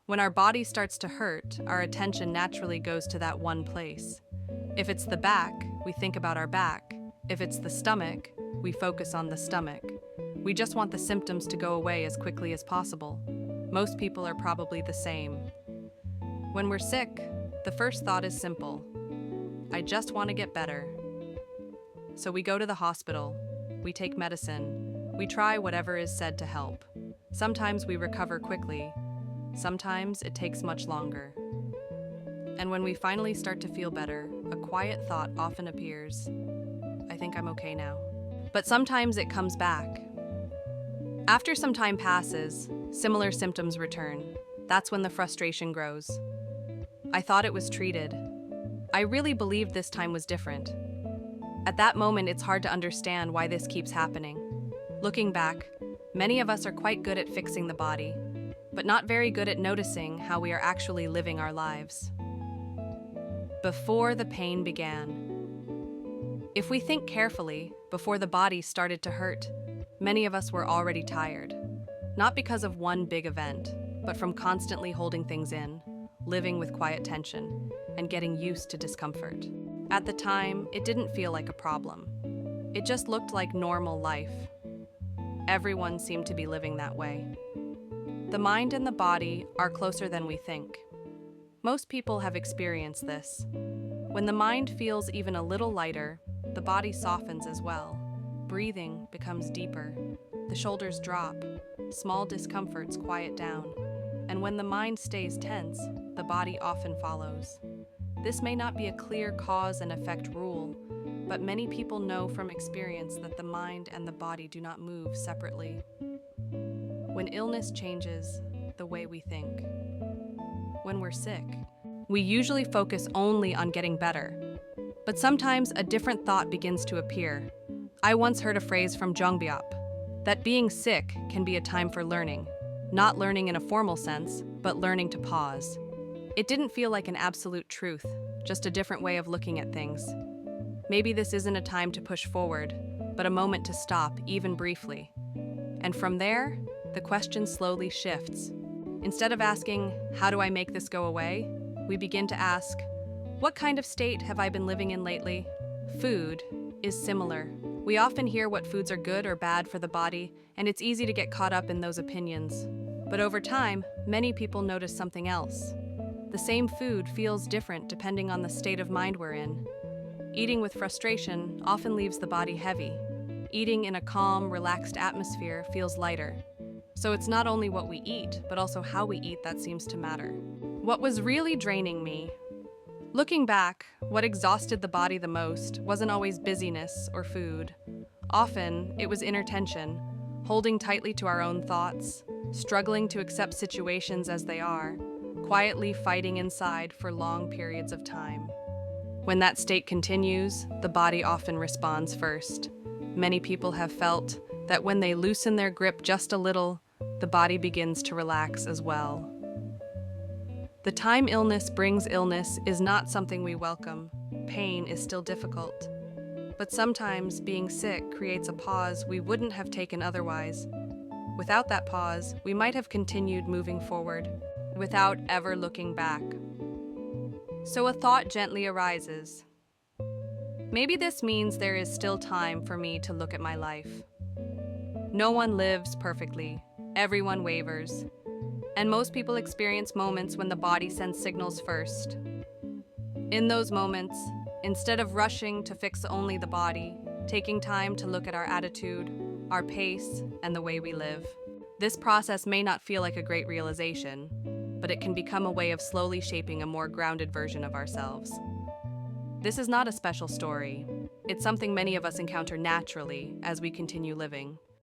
When our body starts to hurt, our attention naturally goes to that one place. If it's the back, we think about our back. If it's the stomach, we focus on the stomach. We just want the symptoms to go away as quickly as possible. Most people are probably the same. When we're sick, the first thought is simple. I just want to get better. So we go to the hospital, we take medicine, we try whatever is said to help. Sometimes we recover quickly, sometimes it takes much longer. And when we finally start to feel better, a quiet thought often appears. I think I'm okay now. But sometimes it comes back. After some time passes, similar symptoms return. That's when the frustration grows. I thought it was treated. I really believed this time was different. At that moment, it's hard to understand why this keeps happening. Looking back, many of us are quite good at fixing the body, but not very good at noticing how we are actually living our lives. Before the pain began. If we think carefully, before the body started to hurt, many of us were already tired. Not because of one big event, but from constantly holding things in, living with quiet tension, and getting used to discomfort. At the time, it didn't feel like a problem. It just looked like normal life. Everyone seemed to be living that way. The mind and the body are closer than we think. Most people have experienced this. When the mind feels even a little lighter, the body softens as well. Breathing becomes deeper. The shoulders drop. Small discomforts quiet down. And when the mind stays tense, the body often follows. This may not be a clear cause and effect rule, but many people know from experience that the mind and the body do not move separately. When illness changes the way we think. When we're sick, we usually focus only on getting better. But sometimes a different thought begins to appear. I once heard a phrase from Jung Byop, that being sick can be a time for learning. Not learning in a formal sense, but learning to pause. It didn't feel like an absolute truth, just a different way of looking at things. Maybe this isn't a time to push forward, but a moment to stop, even briefly. And from there, the question slowly shifts. Instead of asking, how do I make this go away? We begin to ask, what kind of state have I been living in lately? Food is similar. We often hear what foods are good or bad for the body, and it's easy to get caught up in those opinions. But over time, many people notice something else. The same food feels different depending on the state of mind we're in. Eating with frustration often leaves the body heavy. Eating in a calm, relaxed atmosphere feels lighter. So it's not only what we eat, but also how we eat that seems to matter. What was really draining me? Looking back, what exhausted the body the most wasn't always busyness or food. Often, it was inner tension, holding tightly to our own thoughts, struggling to accept situations as they are, quietly fighting inside for long periods of time. When that state continues, the body often responds first. Many people have felt that when they loosen their grip just a little, the body begins to relax as well. The time illness brings illness is not something we welcome. Pain is still difficult. But sometimes being sick creates a pause we wouldn't have taken otherwise. Without that pause, we might have continued moving forward, without ever looking back. So a thought gently arises. Maybe this means there is still time for me to look at my life. No one lives perfectly. Everyone wavers. And most people experience moments when the body sends signals first. In those moments, instead of rushing to fix only the body, taking time to look at our attitude, our pace, and the way we live. This process may not feel like a great realization, but it can become a way of slowly shaping a more grounded version of ourselves. This is not a special story. It's something many of us encounter naturally as we continue living.